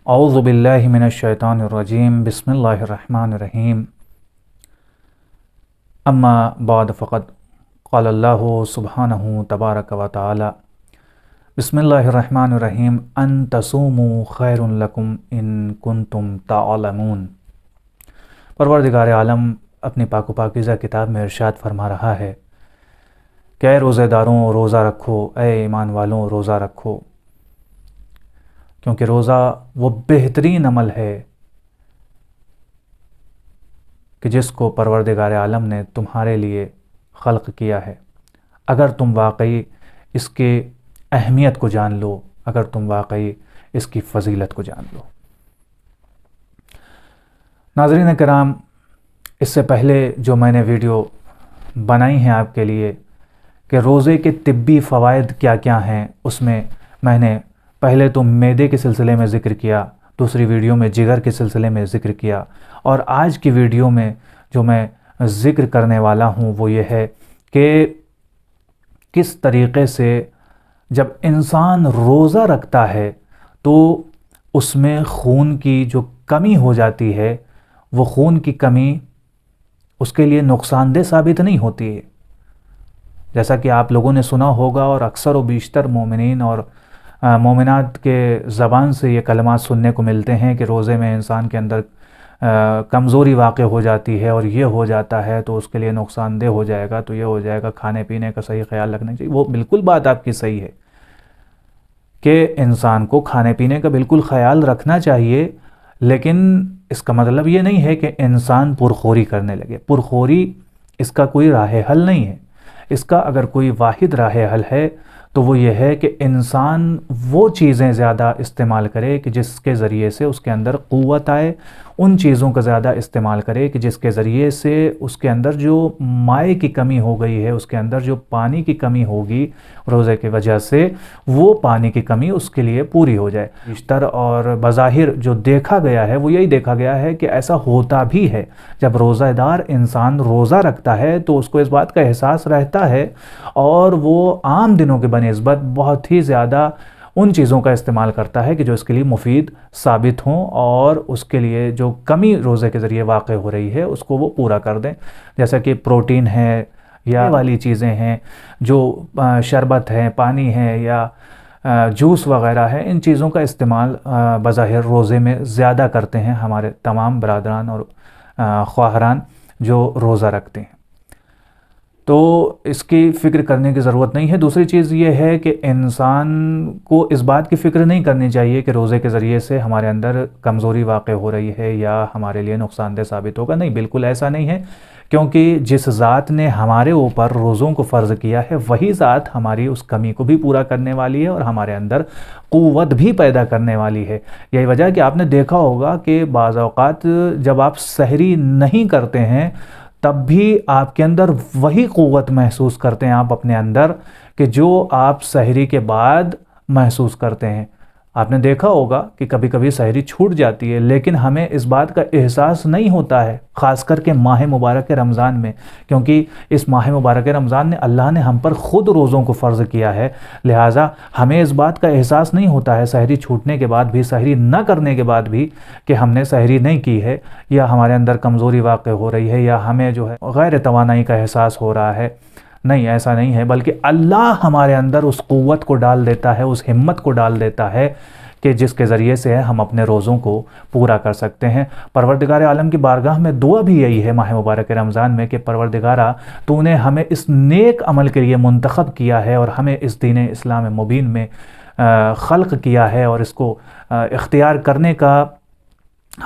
اعوذ باللہ من الشیطان الرجیم بسم اللہ الرحمن الرحیم اما بعد فقد قال اللہ سبحانہ تبارک و تعالی بسم اللہ الرحمن الرحیم ان تصوموا خیر لکم ان کنتم تعلمون۔ پروردگار عالم اپنی پاک و پاکیزہ کتاب میں ارشاد فرما رہا ہے کہ اے روزہ داروں روزہ رکھو، اے ایمان والوں روزہ رکھو، کیونکہ روزہ وہ بہترین عمل ہے کہ جس کو پروردگار عالم نے تمہارے لیے خلق کیا ہے، اگر تم واقعی اس کے اہمیت کو جان لو، اگر تم واقعی اس کی فضیلت کو جان لو۔ ناظرین کرام، اس سے پہلے جو میں نے ویڈیو بنائی ہیں آپ کے لیے کہ روزے کے طبی فوائد کیا کیا ہیں، اس میں نے پہلے تو معدے کے سلسلے میں ذکر کیا، دوسری ویڈیو میں جگر کے سلسلے میں ذکر کیا، اور آج کی ویڈیو میں جو میں ذکر کرنے والا ہوں وہ یہ ہے کہ کس طریقے سے جب انسان روزہ رکھتا ہے تو اس میں خون کی جو کمی ہو جاتی ہے، وہ خون کی کمی اس کے لیے نقصان دہ ثابت نہیں ہوتی ہے۔ جیسا کہ آپ لوگوں نے سنا ہوگا اور اکثر و بیشتر مومنین اور مومنات کے زبان سے یہ کلمات سننے کو ملتے ہیں کہ روزے میں انسان کے اندر کمزوری واقع ہو جاتی ہے اور یہ ہو جاتا ہے تو اس کے لیے نقصان دہ ہو جائے گا، تو یہ ہو جائے گا، کھانے پینے کا صحیح خیال رکھنا چاہیے۔ وہ بالکل بات آپ کی صحیح ہے کہ انسان کو کھانے پینے کا بالکل خیال رکھنا چاہیے، لیکن اس کا مطلب یہ نہیں ہے کہ انسان پرخوری کرنے لگے۔ پرخوری اس کا کوئی راہ حل نہیں ہے۔ اس کا اگر کوئی واحد راہ حل ہے تو وہ یہ ہے کہ انسان وہ چیزیں زیادہ استعمال کرے کہ جس کے ذریعے سے اس کے اندر قوت آئے، ان چیزوں کا زیادہ استعمال کرے کہ جس کے ذریعے سے اس کے اندر جو مائع کی کمی ہو گئی ہے، اس کے اندر جو پانی کی کمی ہوگی روزے کی وجہ سے، وہ پانی کی کمی اس کے لیے پوری ہو جائے۔ بیشتر اور بظاہر جو دیکھا گیا ہے وہ یہی دیکھا گیا ہے کہ ایسا ہوتا بھی ہے۔ جب روزہ دار انسان روزہ رکھتا ہے تو اس کو اس بات کا احساس رہتا ہے اور وہ عام دنوں کے بنسبت بہت ہی زیادہ ان چیزوں کا استعمال کرتا ہے کہ جو اس کے لیے مفید ثابت ہوں اور اس کے لیے جو کمی روزے کے ذریعے واقع ہو رہی ہے اس کو وہ پورا کر دیں، جیسا کہ پروٹین ہے یا والی چیزیں ہیں، جو شربت ہے، پانی ہے یا جوس وغیرہ ہے، ان چیزوں کا استعمال بظاہر روزے میں زیادہ کرتے ہیں ہمارے تمام برادران اور خواہران جو روزہ رکھتے ہیں، تو اس کی فکر کرنے کی ضرورت نہیں ہے۔ دوسری چیز یہ ہے کہ انسان کو اس بات کی فکر نہیں کرنی چاہیے کہ روزے کے ذریعے سے ہمارے اندر کمزوری واقع ہو رہی ہے یا ہمارے لیے نقصان دہ ثابت ہوگا۔ نہیں، بالکل ایسا نہیں ہے، کیونکہ جس ذات نے ہمارے اوپر روزوں کو فرض کیا ہے وہی ذات ہماری اس کمی کو بھی پورا کرنے والی ہے اور ہمارے اندر قوت بھی پیدا کرنے والی ہے۔ یہی وجہ کہ آپ نے دیکھا ہوگا کہ بعض اوقات جب آپ سحری نہیں کرتے ہیں تب بھی آپ کے اندر وہی قوت محسوس کرتے ہیں آپ اپنے اندر کہ جو آپ سحری کے بعد محسوس کرتے ہیں۔ آپ نے دیکھا ہوگا کہ کبھی کبھی سحری چھوٹ جاتی ہے لیکن ہمیں اس بات کا احساس نہیں ہوتا ہے، خاص کر کے ماہ مبارک رمضان میں، کیونکہ اس ماہ مبارک رمضان نے اللہ نے ہم پر خود روزوں کو فرض کیا ہے، لہٰذا ہمیں اس بات کا احساس نہیں ہوتا ہے سحری چھوٹنے کے بعد بھی، سحری نہ کرنے کے بعد بھی، کہ ہم نے سحری نہیں کی ہے یا ہمارے اندر کمزوری واقع ہو رہی ہے یا ہمیں جو ہے غیر توانائی کا احساس ہو رہا ہے۔ نہیں، ایسا نہیں ہے، بلکہ اللہ ہمارے اندر اس قوت کو ڈال دیتا ہے، اس ہمت کو ڈال دیتا ہے کہ جس کے ذریعے سے ہم اپنے روزوں کو پورا کر سکتے ہیں۔ پروردگار عالم کی بارگاہ میں دعا بھی یہی ہے ماہ مبارک رمضان میں کہ پروردگارہ تو نے ہمیں اس نیک عمل کے لیے منتخب کیا ہے اور ہمیں اس دین اسلام مبین میں خلق کیا ہے اور اس کو اختیار کرنے کا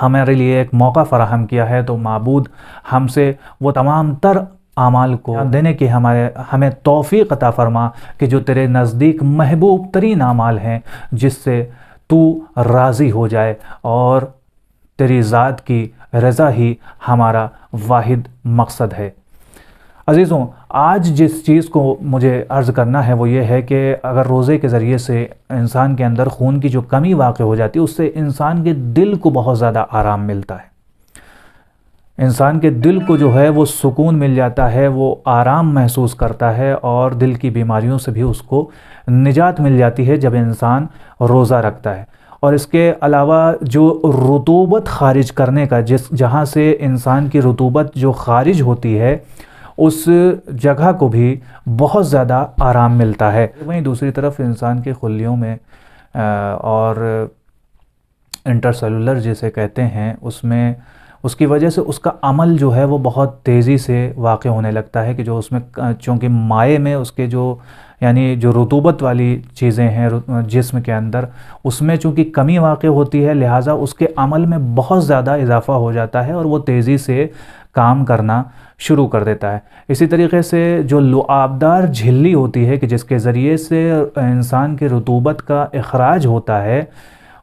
ہمارے لیے ایک موقع فراہم کیا ہے، تو معبود ہم سے وہ تمام تر اعمال کو دینے کی ہمیں توفیق عطا فرما کہ جو تیرے نزدیک محبوب ترین اعمال ہیں، جس سے تو راضی ہو جائے اور تیری ذات کی رضا ہی ہمارا واحد مقصد ہے۔ عزیزوں، آج جس چیز کو مجھے عرض کرنا ہے وہ یہ ہے کہ اگر روزے کے ذریعے سے انسان کے اندر خون کی جو کمی واقع ہو جاتی ہے اس سے انسان کے دل کو بہت زیادہ آرام ملتا ہے، انسان کے دل کو جو ہے وہ سکون مل جاتا ہے، وہ آرام محسوس کرتا ہے اور دل کی بیماریوں سے بھی اس کو نجات مل جاتی ہے جب انسان روزہ رکھتا ہے۔ اور اس کے علاوہ جو رطوبت خارج کرنے کا جہاں سے انسان کی رطوبت جو خارج ہوتی ہے اس جگہ کو بھی بہت زیادہ آرام ملتا ہے۔ وہیں دوسری طرف انسان کے خلیوں میں اور انٹرسیلولر جسے کہتے ہیں اس میں اس کی وجہ سے اس کا عمل جو ہے وہ بہت تیزی سے واقع ہونے لگتا ہے کہ جو اس میں چونکہ مائع میں اس کے جو یعنی جو رطوبت والی چیزیں ہیں جسم کے اندر اس میں چونکہ کمی واقع ہوتی ہے، لہٰذا اس کے عمل میں بہت زیادہ اضافہ ہو جاتا ہے اور وہ تیزی سے کام کرنا شروع کر دیتا ہے۔ اسی طریقے سے جو لعابدار جھلی ہوتی ہے کہ جس کے ذریعے سے انسان کی رطوبت کا اخراج ہوتا ہے،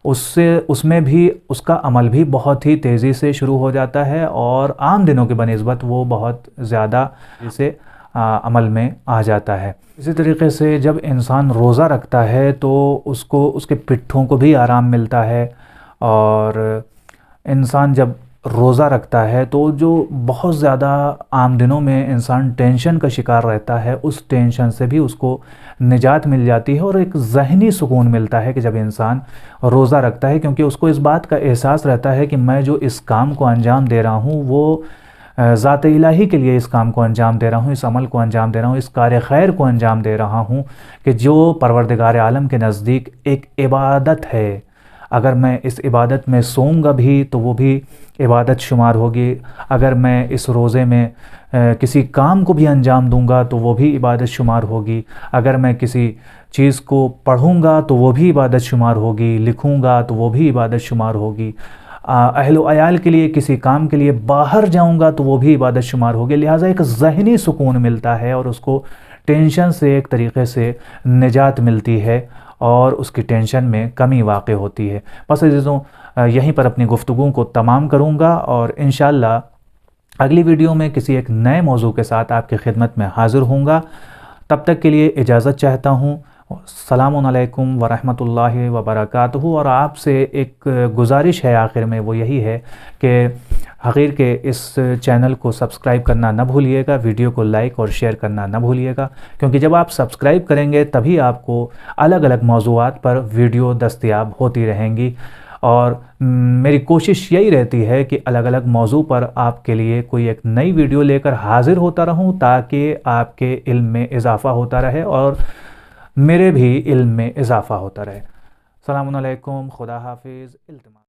اس میں بھی اس کا عمل بھی بہت ہی تیزی سے شروع ہو جاتا ہے اور عام دنوں کے بنسبت وہ بہت زیادہ سے عمل میں آ جاتا ہے۔ اسی طریقے سے جب انسان روزہ رکھتا ہے تو اس کے پٹھوں کو بھی آرام ملتا ہے، اور انسان جب روزہ رکھتا ہے تو جو بہت زیادہ عام دنوں میں انسان ٹینشن کا شکار رہتا ہے اس ٹینشن سے بھی اس کو نجات مل جاتی ہے، اور ایک ذہنی سکون ملتا ہے کہ جب انسان روزہ رکھتا ہے، کیونکہ اس کو اس بات کا احساس رہتا ہے کہ میں جو اس کام کو انجام دے رہا ہوں وہ ذات الہی کے لیے اس کام کو انجام دے رہا ہوں، اس عمل کو انجام دے رہا ہوں، اس کار خیر کو انجام دے رہا ہوں کہ جو پروردگار عالم کے نزدیک ایک عبادت ہے۔ اگر میں اس عبادت میں سوؤں گا بھی تو وہ بھی عبادت شمار ہوگی، اگر میں اس روزے میں کسی کام کو بھی انجام دوں گا تو وہ بھی عبادت شمار ہوگی، اگر میں کسی چیز کو پڑھوں گا تو وہ بھی عبادت شمار ہوگی، لکھوں گا تو وہ بھی عبادت شمار ہوگی، اہل و عیال کے لیے کسی کام کے لیے باہر جاؤں گا تو وہ بھی عبادت شمار ہوگی۔ لہٰذا ایک ذہنی سکون ملتا ہے اور اس کو ٹینشن سے ایک طریقے سے نجات ملتی ہے اور اس کی ٹینشن میں کمی واقع ہوتی ہے۔ بس عزیزوں، یہیں پر اپنی گفتگو کو تمام کروں گا اور انشاءاللہ اگلی ویڈیو میں کسی ایک نئے موضوع کے ساتھ آپ کی خدمت میں حاضر ہوں گا۔ تب تک کے لیے اجازت چاہتا ہوں۔ السلام علیکم ورحمۃ اللہ وبرکاتہ۔ اور آپ سے ایک گزارش ہے آخر میں، وہ یہی ہے کہ حقیر کے اس چینل کو سبسکرائب کرنا نہ بھولیے گا، ویڈیو کو لائک اور شیئر کرنا نہ بھولیے گا، کیونکہ جب آپ سبسکرائب کریں گے تبھی آپ کو الگ الگ موضوعات پر ویڈیو دستیاب ہوتی رہیں گی، اور میری کوشش یہی رہتی ہے کہ الگ الگ موضوع پر آپ کے لیے کوئی ایک نئی ویڈیو لے کر حاضر ہوتا رہوں تاکہ آپ کے علم میں اضافہ ہوتا رہے اور میرے بھی علم میں اضافہ ہوتا رہے۔ السلام علیکم، خدا حافظ، التماس۔